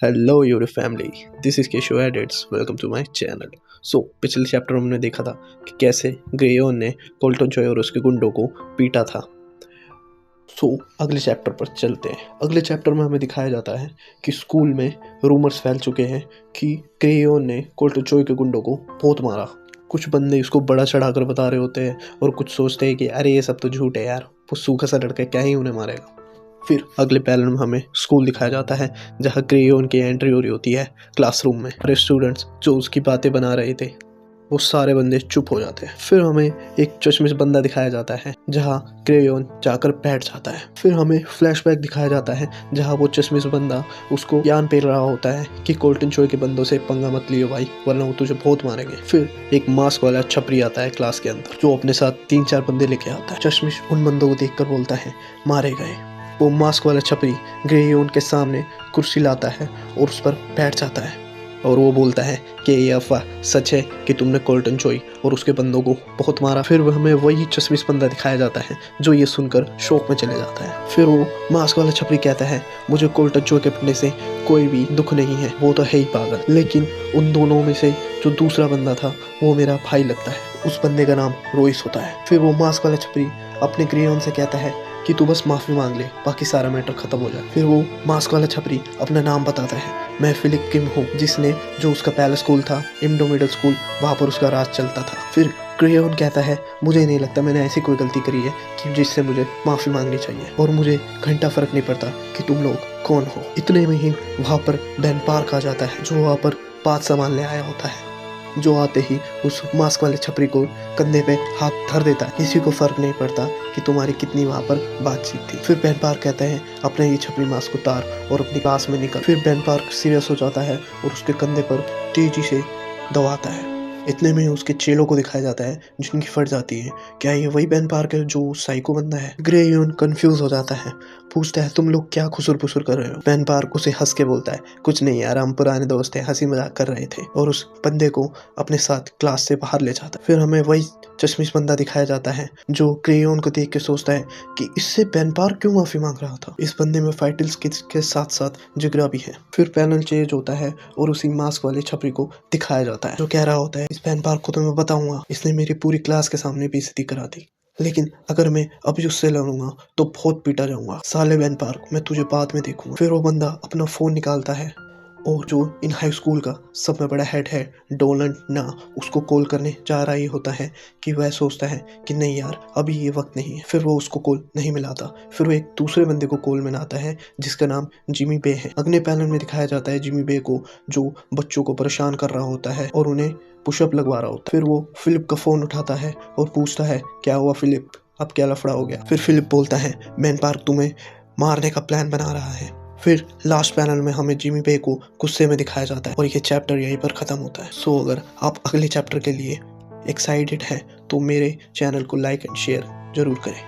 Hello your family, this is Keshav edits. Welcome to my channel. पिछले chapter में हमने देखा था कि कैसे ग्रेयोन ने कोल्टन जॉय और उसके गुंडों को पीटा था। अगले चैप्टर पर चलते हैं। अगले चैप्टर में हमें दिखाया जाता है कि स्कूल में रूमर्स फैल चुके हैं कि ग्रेयोन ने कोल्टन जॉय के गुंडों को बहुत मारा। कुछ बंदे इसको बड़ा चढ़ाकर बता रहे होते हैं और कुछ सोचते हैं कि अरे ये सब तो झूठ है यार, वो सूखा सा लड़का क्या ही उन्हें मारेगा। फिर अगले पैनल में हमें स्कूल दिखाया जाता है जहाँ ग्रेयोन की एंट्री हो रही होती है क्लासरूम में। सारे स्टूडेंट्स जो उसकी बातें बना रहे थे वो सारे बंदे चुप हो जाते हैं। फिर हमें एक चश्मिश बंदा दिखाया जाता है जहाँ ग्रेयोन जाकर बैठ जाता है। फिर हमें फ्लैशबैक दिखाया जाता है जहाँ वो चश्मिश बंदा उसको ज्ञान पेल रहा होता है कि कोल्टन जॉय के बंदों से पंगा मत लियो भाई, वरना वो तुझे बहुत मारेंगे। फिर एक मास्क वाला छपरी आता है क्लास के अंदर जो अपने साथ 3-4 बंदे लेके आता है। चश्मिश उन बंदों को देखकर बोलता है मारे गए। वो मास्क वाला छपरी ग्रेयोन के सामने कुर्सी लाता है और उस पर बैठ जाता है और वो बोलता है कि ये अफवाह सच है कि तुमने कोल्टन जॉय और उसके बंदों को बहुत मारा। फिर हमें वही चश्मिश बंदा दिखाया जाता है जो ये सुनकर शौक में चले जाता है। फिर वो मास्क वाला छपरी कहता है मुझे कोल्टन जॉय के पिटने से कोई भी दुख नहीं है, वो तो है ही पागल, लेकिन उन दोनों में से जो दूसरा बंदा था वो मेरा भाई लगता है। उस बंदे का नाम रोइस होता है। फिर वो मास्क वाला छपरी अपने ग्रेयोन से कहता है कि तू बस माफी मांग ले, बाकी सारा मैटर खत्म हो जाए। फिर वो मास्क वाला छपरी अपना नाम बताता है, मैं फिलिप किम हूँ, जिसने जो उसका पहला स्कूल था इम्डो मिडिल स्कूल, वहाँ पर उसका राज चलता था। फिर ग्रेयोन कहता है मुझे नहीं लगता मैंने ऐसी कोई गलती करी है कि जिससे मुझे माफी मांगनी चाहिए, और मुझे घंटा फर्क नहीं पड़ता कि तुम लोग कौन हो। इतने में ही वहाँ पर बेन पार्क आ जाता है जो वहाँ पर 5 सामान ले आया होता है। जो आते ही उस मास्क वाले छपरी को कंधे पे हाथ धर देता है। किसी को फर्क नहीं पड़ता कि तुम्हारी कितनी वहाँ पर बातचीत थी। फिर बेन पार्क कहता है अपने ये छपरी मास्क उतार और अपनी क्लास में निकल। फिर बेन पार्क सीरियस हो जाता है और उसके कंधे पर तेजी से दबाता है। इतने में उसके चेलों को दिखाया जाता है जिनकी फट जाती है। क्या ये वही बेन पार्क है जो साइको बंदा है? ग्रेयोन कंफ्यूज हो जाता है, पूछता है तुम लोग क्या खुसुर फुसुर कर रहे हो? बेन पार्क उसे हंस के बोलता है कुछ नहीं यार, हम पुराने दोस्त हैं, हंसी मजाक कर रहे थे, और उस बंदे को अपने साथ क्लास से बाहर ले जाता है। फिर हमें वही चश्मिश बंदा दिखाया जाता है जो ग्रेयोन को देख के सोचता है कि इससे बेन पार्क क्यों माफी मांग रहा था। इस बंदे में फाइटल स्किल्स के साथ साथ जिगरा भी है। फिर पैनल चेंज होता है और उसी मास्क वाले छपरी को दिखाया जाता है जो कह रहा होता है इस बेन पार्क को तो मैं बताऊंगा, इसने मेरी पूरी क्लास के सामने बेइज्जती करा दी, लेकिन अगर मैं अभी उससे लड़ूंगा तो बहुत पीटा जाऊंगा। साले बेन पार्क, मैं तुझे बाद में देखूंगा। फिर वो बंदा अपना फोन निकालता है और जो इन हाई स्कूल का सब में बड़ा हेड है डोलन ना, उसको कॉल करने जा रहा ही होता है कि वह सोचता है कि नहीं यार अभी ये वक्त नहीं है। फिर वो उसको कॉल नहीं मिलाता। फिर वो एक दूसरे बंदे को कॉल मिलाता है जिसका नाम जिमी बे है। अगले पैनल में दिखाया जाता है जिमी बे को जो बच्चों को परेशान कर रहा होता है और उन्हें पुशअप लगवा रहा होता है। फिर वो फिलिप का फोन उठाता है और पूछता है क्या हुआ फिलिप, अब क्या लफड़ा हो गया? फिर फिलिप बोलता है बेन पार्क तुम्हें मारने का प्लान बना रहा है। फिर लास्ट पैनल में हमें जिमी बे को गुस्से में दिखाया जाता है और ये चैप्टर यहीं पर खत्म होता है। अगर आप अगले चैप्टर के लिए एक्साइटेड हैं तो मेरे चैनल को लाइक एंड शेयर जरूर करें।